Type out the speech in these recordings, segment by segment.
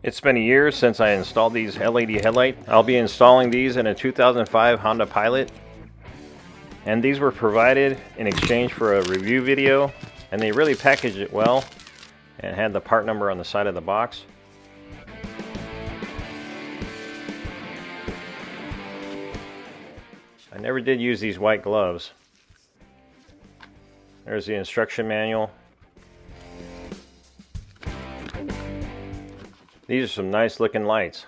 It's been a year since I installed these LED headlights. I'll be installing these in a 2005 Honda Pilot. And these were provided in exchange for a review video. And they really packaged it well and had the part number on the side of the box. I never did use these white gloves. There's the instruction manual. These are some nice looking lights.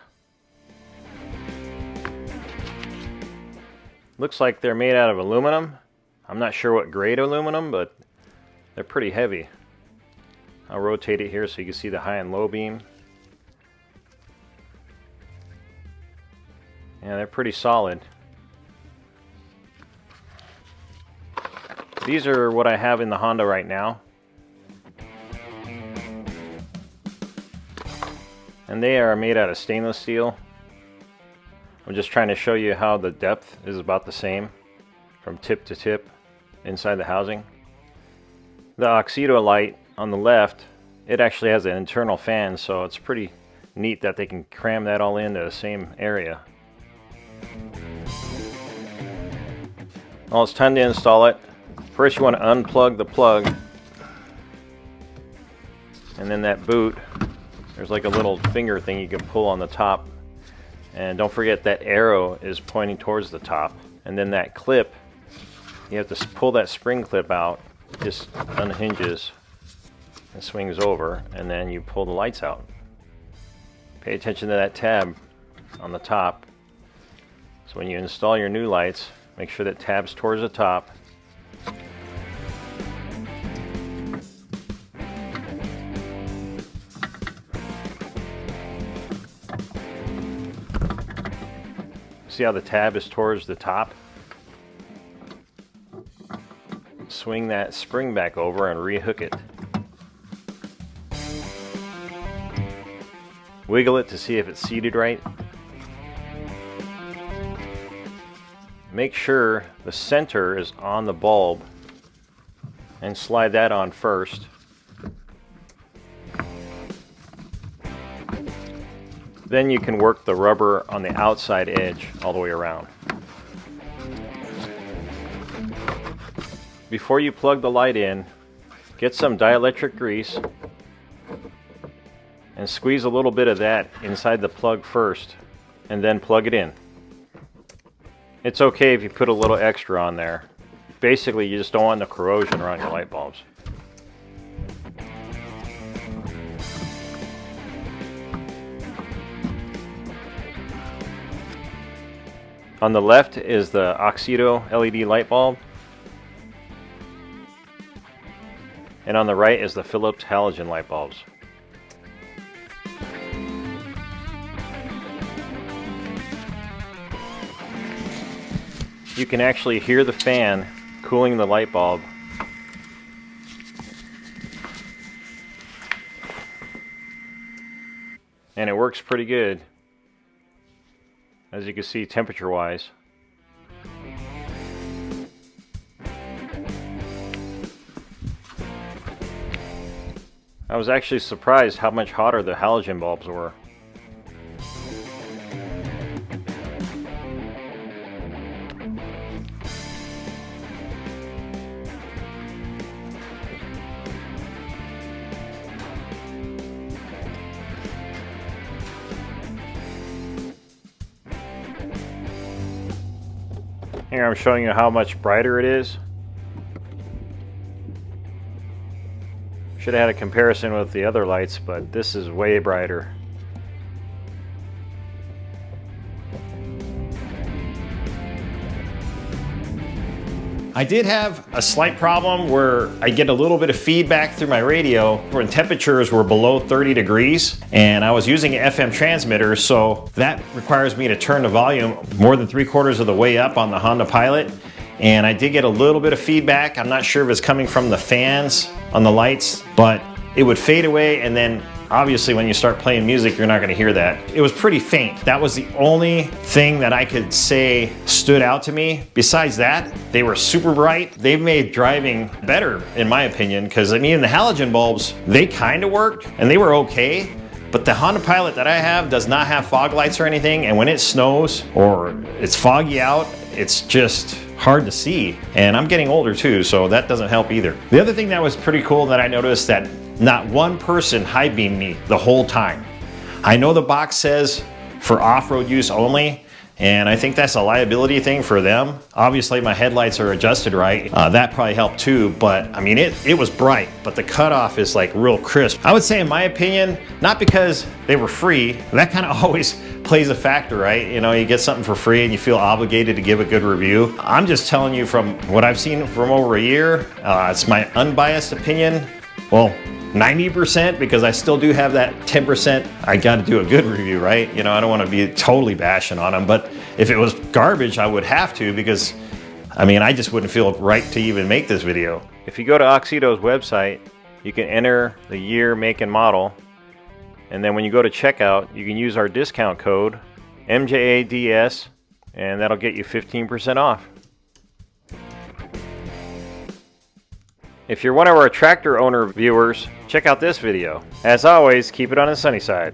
Looks like they're made out of aluminum. I'm not sure what grade aluminum, but they're pretty heavy. I'll rotate it here so you can see the high and low beam. Yeah, they're pretty solid. These are what I have in the Honda right now. And they are made out of stainless steel. I'm just trying to show you how the depth is about the same from tip to tip inside the housing. The Auxito light on the left, it actually has an internal fan, so it's pretty neat that they can cram that all into the same area. Well, it's time to install it. First you want to unplug the plug, and then that boot, there's like a little finger thing you can pull on the top, and don't forget that arrow is pointing towards the top. And then that clip, you have to pull that spring clip out, just unhinges and swings over, and then you pull the lights out. Pay attention to that tab on the top, so when you install your new lights, make sure that tab's towards the top. See how the tab is towards the top? Swing that spring back over and rehook it. Wiggle it to see if it's seated right. Make sure the center is on the bulb and slide that on first. Then you can work the rubber on the outside edge all the way around. Before you plug the light in, get some dielectric grease and squeeze a little bit of that inside the plug first, and then plug it in. It's okay if you put a little extra on there. Basically, you just don't want the corrosion around your light bulbs. On the left is the Auxito LED light bulb, and on the right is the Philips halogen light bulbs. You can actually hear the fan cooling the light bulb. And it works pretty good, as you can see temperature wise. I was actually surprised how much hotter the halogen bulbs were. Here I'm showing you how much brighter it is. Should have had a comparison with the other lights, but this is way brighter. I did have a slight problem where I get a little bit of feedback through my radio when temperatures were below 30 degrees, and I was using an FM transmitter, so that requires me to turn the volume more than 3/4 of the way up on the Honda Pilot, and I did get a little bit of feedback. I'm not sure if it's coming from the fans on the lights, but it would fade away, and then obviously when you start playing music, you're not going to hear that. It was pretty faint. That was the only thing that I could say stood out to me. Besides that, they were super bright. They've made driving better, in my opinion, because I mean, the halogen bulbs, they kind of worked and they were okay, But the Honda Pilot that I have does not have fog lights or anything, and when it snows or it's foggy out, it's just hard to see. And I'm getting older too, so that doesn't help either. The other thing that was pretty cool that I noticed, that not one person high beamed me the whole time. I know the box says for off-road use only, and I think that's a liability thing for them. Obviously my headlights are adjusted right. That probably helped too, but I mean, it was bright, but the cutoff is like real crisp. I would say, in my opinion, not because they were free, that kind of always plays a factor, right? You know, you get something for free and you feel obligated to give a good review. I'm just telling you from what I've seen from over a year, it's my unbiased opinion. Well, 90%, because I still do have that 10%. I got to do a good review, right? You know, I don't want to be totally bashing on them, but if it was garbage, I would have to, because I mean, I just wouldn't feel right to even make this video. If you go to Auxito's website, you can enter the year, make, and model, and then when you go to checkout, you can use our discount code MJADS, and that'll get you 15% off. If you're one of our tractor owner viewers, check out this video. As always, keep it on the sunny side.